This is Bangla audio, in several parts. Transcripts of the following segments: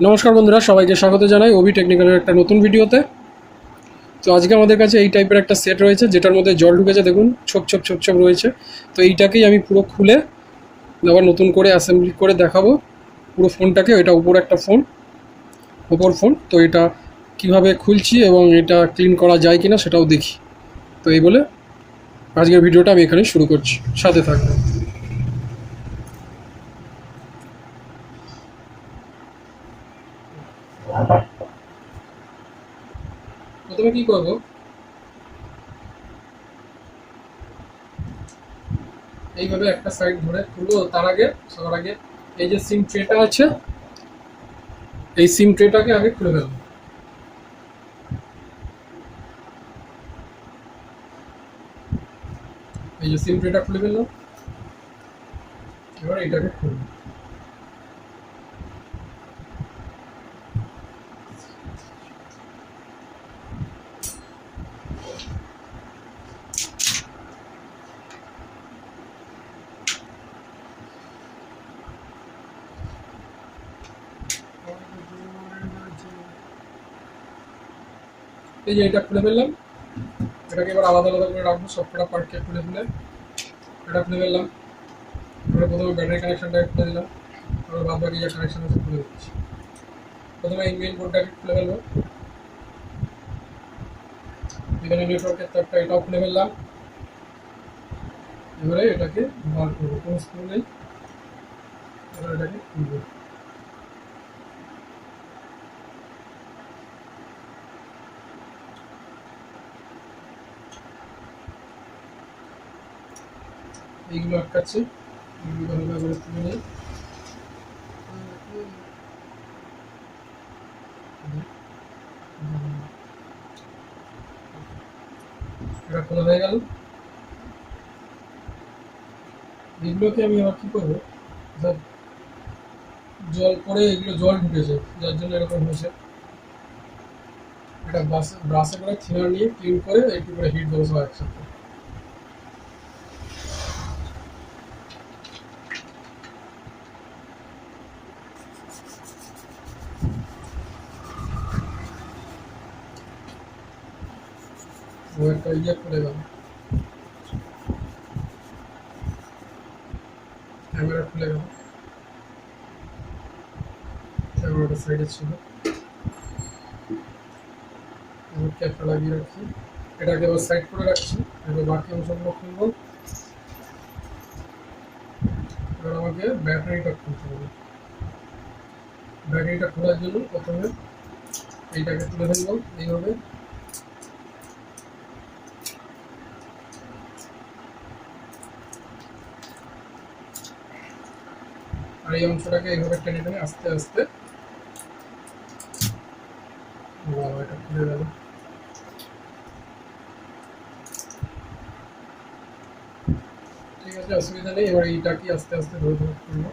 নমস্কার বন্ধুরা, সবাইকে স্বাগত জানাই ওবি টেকনিক্যালের একটা নতুন ভিডিওতে। তো আজকে আমাদের কাছে এই টাইপের একটা সেট রয়েছে যেটার মধ্যে জল ঢুকেছে, দেখুন ছোপ ছোপ ছোপ ছোপ রয়েছে। তো এইটাকেই আমি পুরো খুলে আবার নতুন করে অ্যাসেম্বলি করে দেখাবো পুরো ফোনটাকে। এটা উপর একটা ফোন, ওপর ফোন। তো এটা কিভাবে খুলছি এবং এটা ক্লিন করা যায় কিনা সেটাও দেখি। তো এই বলে আজকের ভিডিওটা আমি এখানেই শুরু করছি, সাথে থাকবেন। প্রথমে কি করবো, এইভাবে একটা সাইড ধরে খুলবো। তার আগে সবার আগে এই যে সিম ট্রেটা আছে, এই সিম ট্রেটাকে আগে খুলে ফেলবো। এই যে সিম ট্রেটা খুলে ফেললাম, এবার এটাকে খুলবো। এই যে এটা খুলে ফেললাম, এটাকে এবার আলাদা আলাদা করে রাখবো। সবকটা পার্টকে খুলে ফেলে এটা খুলে ফেললাম। এবার প্রথমে ব্যাটারি কানেকশনটাকে খুলে দিলাম, তারপর বাদ বাকি যে কানেকশন আছে খুলে দিচ্ছি। প্রথমে এই মেইন বোর্ডটাকে খুলে ফেলবো, এখানে নেটওয়ার্কের তারটা এটাও খুলে ফেললাম। এবারে এটাকে বার করবো, কোনো স্ক্রু নেই। এবার এটাকে খুলবো। এইগুলো আটকাচ্ছে, এইগুলো হালকা করে তুলে নেই। এটা খোলা হয়ে গেল। এগুলোকে আমি আবার কি করবো, জল পরে এগুলো জল ঢুকেছে যার জন্য এরকম হয়েছে। এটা ব্রাশে করে থিনার নিয়ে ক্লিন করে একটু করে হিট দেবো সব একসাথে। ও একটা ইয়ে খুলে গেল, ক্যামেরা খুলে গেল। ক্যামেরাটা সাইডে ছিল, ক্যাপটা লাগিয়ে রাখছি। এটাকে এবার সাইড করে রাখছি। এবার বাকি অংশগুলো খুলবো। এবার আমাকে ব্যাটারিটা খুলতে হবে। ব্যাটারিটা খোলার জন্য প্রথমে এইটাকে তুলে ফেলবো এইভাবে। আর এই অংশটাকে এইভাবে টেনে টেনে আস্তে আস্তে, এটা খুলে গেল। ঠিক আছে, অসুবিধা নেই। এবার এইটাকে আস্তে আস্তে ধরে ধরে খুলবো।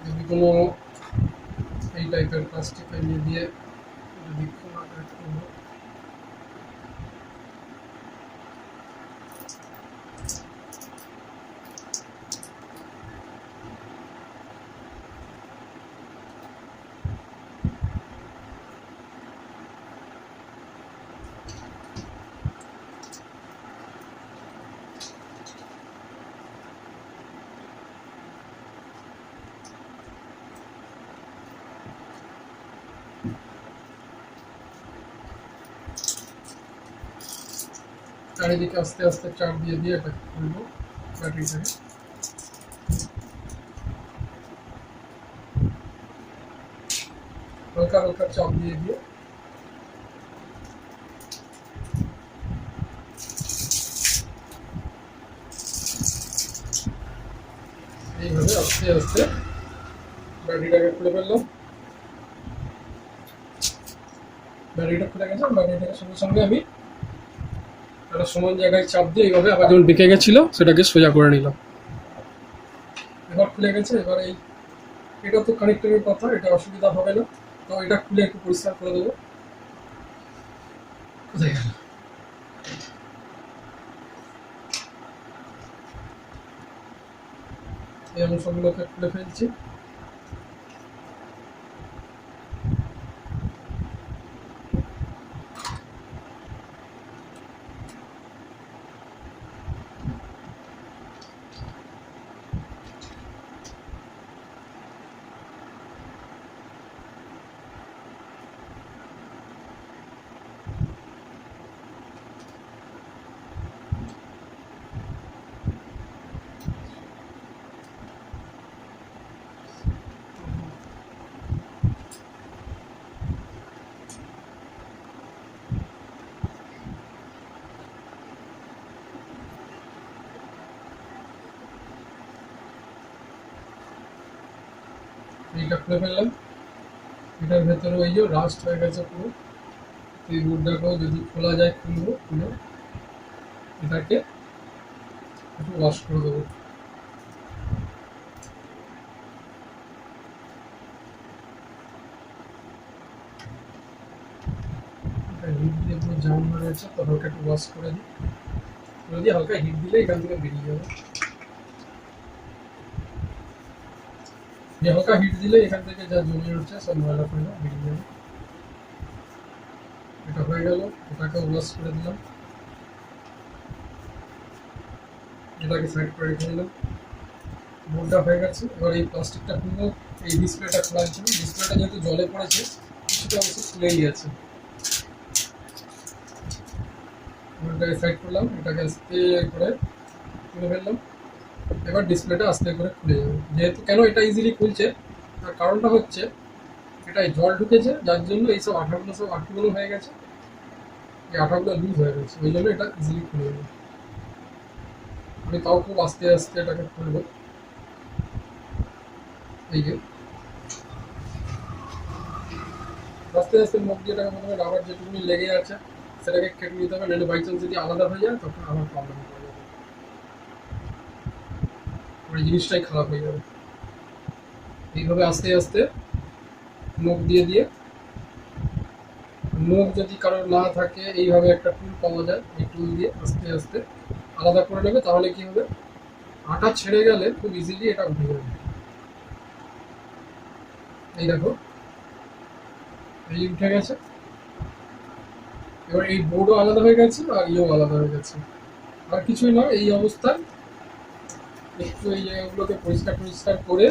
যদি কোনো এই টাইপের প্লাস্টিক নিয়ে দিয়ে যদি খোলা করে খুলবো। চারিদিকে আস্তে আস্তে চাপ দিয়ে দিয়ে এটা খুলবো ব্যাটারিটাকে। হালকা হালকা চাপ দিয়ে দিয়ে এইভাবে আস্তে আস্তে ব্যাটারিটাকে খুলে ফেললাম। ব্যাটারিটা খুলে গেছে। ব্যাটারিটাকে সঙ্গে সঙ্গে আমি একটা সমান জায়গায় চাপ দিয়ে এইভাবে আবার যেমন বেঁকে গেছিলো সেটাকে সোজা করে নিলাম। এবার খুলে গেছে। এবার এই এটা তো কানেক্টরের কথা, এটা অসুবিধা হবে না। তো এটা খুলে একটু পরিষ্কার করে দেবো। কোথায় গেল? এই অংশগুলোকে খুলে ফেলছি। এইটা খুলে ফেললাম। এটার ভেতরে ওই যে রাস্ট হয়ে গেছে পুরো। এই বোর্ডটাকেও যদি খোলা যায় খুলবো, খুলে এটাকে একটু ওয়াশ করে দেবো। হিট দিয়ে পুরো জাম হয়ে রয়েছে, তো হালকা একটু ওয়াশ করে দিই। হালকা হিট দিলে এখান থেকে বেরিয়ে যাবে। হালকা হিট দিলে এখান থেকে যা জমে উঠছে সব ময়লা ফয়লা বেরিয়ে যাবে। এটা হয়ে গেল, এটাকে ওয়াশ করে দিলাম, এটাকে সাইড করে রেখে দিলাম। বোর্ডটা হয়ে গেছে। এবার এই প্লাস্টিকটা খুলবো। এই ডিসপ্লেটা খোলা ছিল, ডিসপ্লেটা যেহেতু জলে পড়েছে কিছুটা অংশ খুলেই আছে। বোর্ডটাকে সাইড করলাম, এটাকে আস্তে করে খুলে ফেললাম। এবার ডিসপ্লেটা আস্তে করে খুলে যাবে। যেহেতু কেন এটা ইজিলি খুলছে, তার কারণটা হচ্ছে এটায় জল ঢুকেছে, যার জন্য এইসব আঠাগুলো সব আটগুলো হয়ে গেছে, এই আঠাগুলো লুজ হয়ে গেছে, ওই জন্য এটা ইজিলি খুলে যাবে। আমি তাও খুব আস্তে আস্তে এটাকে খুলবো। এই যে আস্তে আস্তে মুখ দিয়ে এটাকে প্রথমে রাবার যেটুকুনি লেগে আছে সেটাকে কেটে নিতে হবে, নাহলে বাই চান্স যদি আলাদা হয়ে যায় তখন আমার প্রবলেম হয়ে যাবে, ওই জিনিসটাই খারাপ হয়ে যাবে। এইভাবে আস্তে আস্তে মুখ দিয়ে দিয়ে, মুখ যদি কারোর না থাকে এইভাবে একটা টুল পাওয়া যায়, এই টুল দিয়ে আস্তে আস্তে আলাদা করে নেবে। তাহলে কি হবে, আটা ছেড়ে গেলে খুব ইজিলি এটা উঠে যাবে। এই দেখো, এই উঠে গেছে। এবার এই বোর্ডও আলাদা হয়ে গেছে আর ইয়েও আলাদা হয়ে গেছে। আর কিছুই নয়, এই অবস্থায় একটু এই জায়গাগুলোকে পরিষ্কার পরিষ্কার করে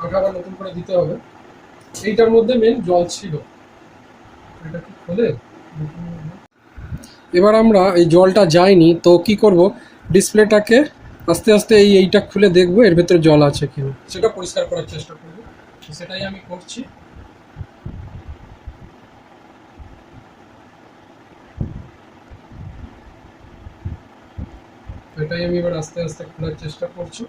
আটা আবার নতুন করে দিতে হবে। এইটার মধ্যে মেন জল ছিল, এটা কি খোলে। এবার আমরা এই জলটা যায়নি তো কি করব, ডিসপ্লেটাকে আস্তে আস্তে এইটা খুলে দেখবো এর ভেতরে জল আছে কিনা, সেটা পরিষ্কার করার চেষ্টা করবো। সেটাই আমি করছি। এটাই আমি এবার আস্তে আস্তে খোলার চেষ্টা করছি।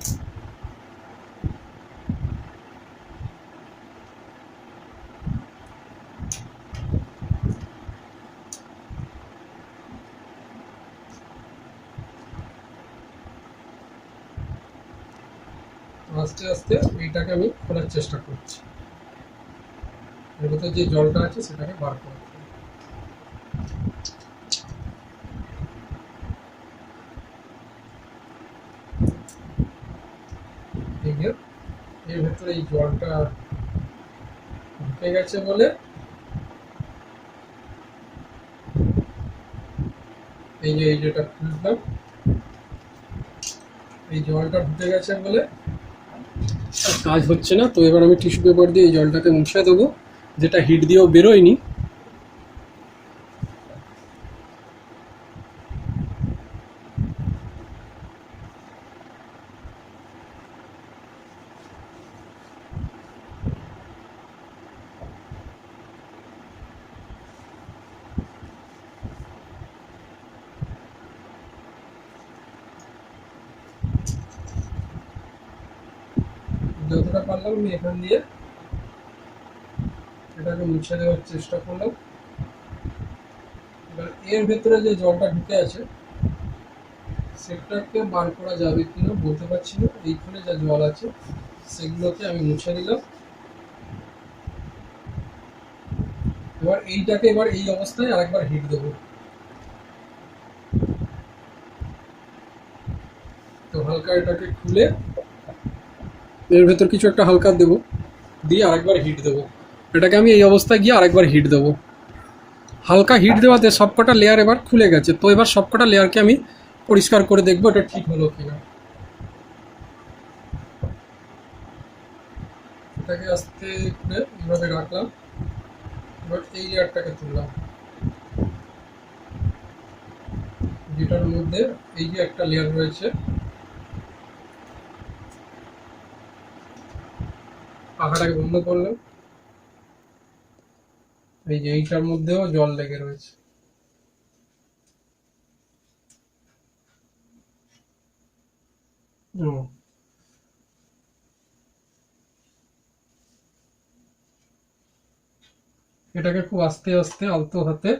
আস্তে আস্তে এইটাকে আমি খোলার চেষ্টা করছি, এর ভেতরে যে জলটা আছে সেটাকে বার করতে হবে। এর ভেতরে এই জলটা ঢুকে গেছে বলে এই যে যেটা খুললাম, এই জলটা ঢুকে গেছে বলে কাজ হচ্ছে না। তো এবার আমি টিস্যু পেপার দিয়ে এই জলটাকে মুছে দেবো, যেটা হিট দিয়েও বেরোয়নি। যতটা পারলাম আমি এখান দিয়ে এটাকে মুছে দেওয়ার চেষ্টা করলাম। এবার এর ভেতরে যে জলটা ঢুকে আছে সেটাকে বার করা যাবে কিনা বলতে পারছি না। এইখানে যা জল আছে সেগুলোকে আমি মুছে দিলাম। এবার এইটাকে এবার এই অবস্থায় আরেকবার হিট দেবো। তো হালকা এটাকে খুলে এর ভেতর কিছু একটা হালকা দেবো, দিয়ে আরেকবার হিট দেবো। এটাকে আমি এই অবস্থায় গিয়ে আরেকবার হিট দেবো। হালকা হিট দেওয়াতে সবকটা লেয়ার এবার খুলে গেছে। তো এবার সবকটা লেয়ারকে আমি পরিষ্কার করে দেখবো এটা ঠিক হলো কিনা। এটাকে আস্তে করে এইভাবে রাখলাম। এবার এই লেয়ারটাকে তুললাম, যেটার মধ্যে এই যে একটা লেয়ার রয়েছে, পাখাটাকে বন্ধ করলাম। এই যে এইটার মধ্যেও জল লেগে রয়েছে। এটাকে খুব আস্তে আস্তে আলতো হাতে,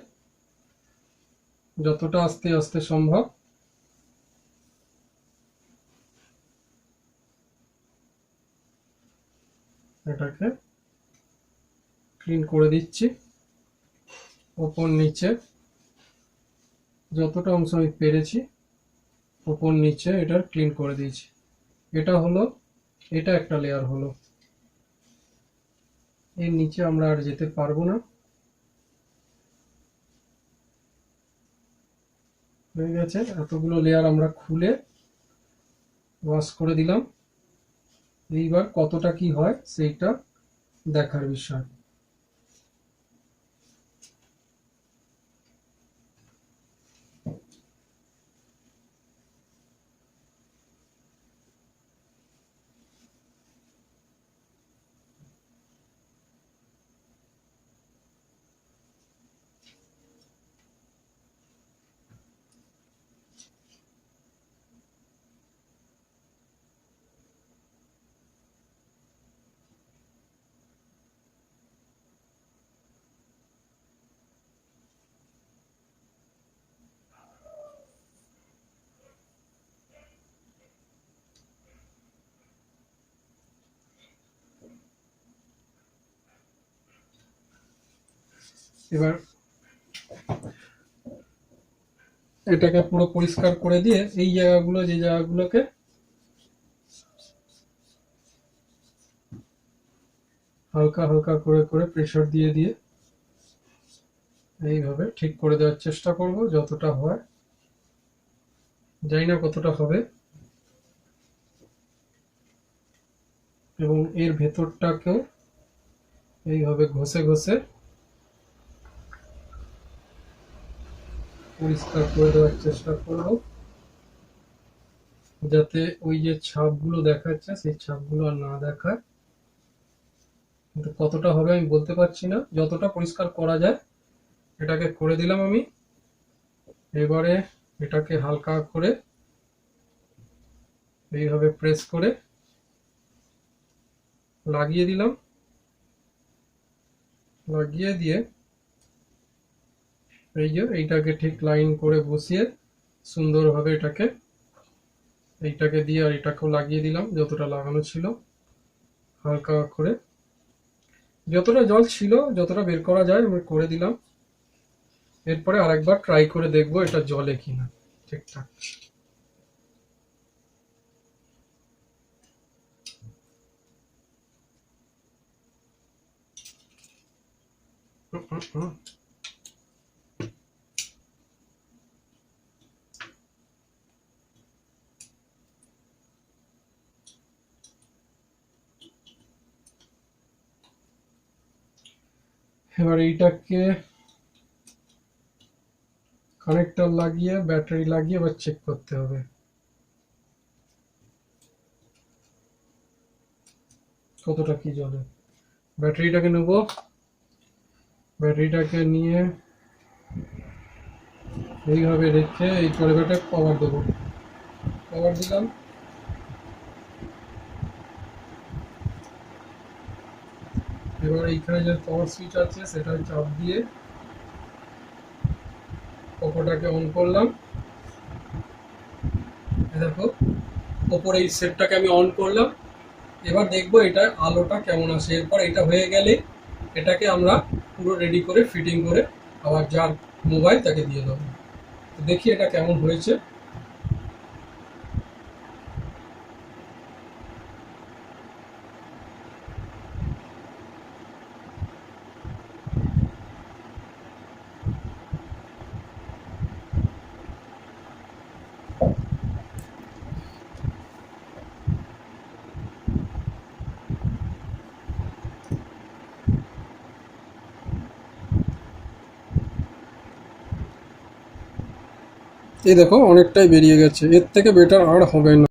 যতটা আস্তে আস্তে সম্ভব এটাকে ক্লিন করে দিচ্ছি। ওপর নিচে যতটা অংশ আমি পেরেছি ওপর নিচে এটার ক্লিন করে দিয়েছি। এটা হলো, এটা একটা লেয়ার হলো। এর নিচে আমরা আর যেতে পারবো না। হয়ে গেছে, এতগুলো লেয়ার আমরা খুলে ওয়াশ করে দিলাম। এইবার কতটা কি হয় সেইটা দেখার বিষয়। এবার এটাকে পুরো পরিষ্কার করে দিয়ে এই জায়গাগুলো, যে জায়গাগুলোকে হালকা হালকা করে করে প্রেসার দিয়ে দিয়ে এইভাবে ঠিক করে দেওয়ার চেষ্টা করব যতটা হয়। জানি না কতটা হবে। এবং এর ভেতরটাকেও এইভাবে ঘষে ঘষে পরিষ্কার করে দেওয়ার চেষ্টা করব, যাতে ওই যে ছাপগুলো দেখাচ্ছে সেই ছাপগুলো আর না দেখায়। কিন্তু কতটা হবে আমি বলতে পারছি না, যতটা পরিষ্কার করা যায় এটাকে করে দিলাম আমি। এবারে এটাকে হালকা করে এইভাবে প্রেস করে লাগিয়ে দিলাম। লাগিয়ে দিয়ে এই যে এইটাকে ঠিক লাইন করে বসিয়ে সুন্দরভাবে এইটাকে দিয়ে আর এটাকেও লাগিয়ে দিলাম যতটা লাগানো ছিল। হালকা করে যতটা জল ছিল, যতটা বের করা যায় আমি করে দিলাম। এরপরে আরেকবার ট্রাই করে দেখবো এটা জলে কিনা ঠিকঠাক। এবার এইটাকে কানেক্টর লাগিয়ে ব্যাটারি লাগিয়ে এবার চেক করতে হবে কতটা কি জলে। ব্যাটারিটাকে নেব, ব্যাটারিটাকে নিয়ে এইভাবে রেখে এই পরিবারটা পাওয়ার দেবো। পাওয়ার দিলাম। এবার এইখানে যে পাওয়ার সুইচ আছে সেটা চাপ দিয়ে ওপোটাকে অন করলাম। দেখো ওপরে এই সেটটাকে আমি অন করলাম। এবার দেখবো এটা আলোটা কেমন আসে। এরপর এটা হয়ে গেলে এটাকে আমরা পুরো রেডি করে ফিটিং করে আবার যার মোবাইল তাকে দিয়ে দেবো। দেখি এটা কেমন হয়েছে। এই দেখো অনেকটাই বেরিয়ে গেছে, এর থেকে বেটার আর হবে না।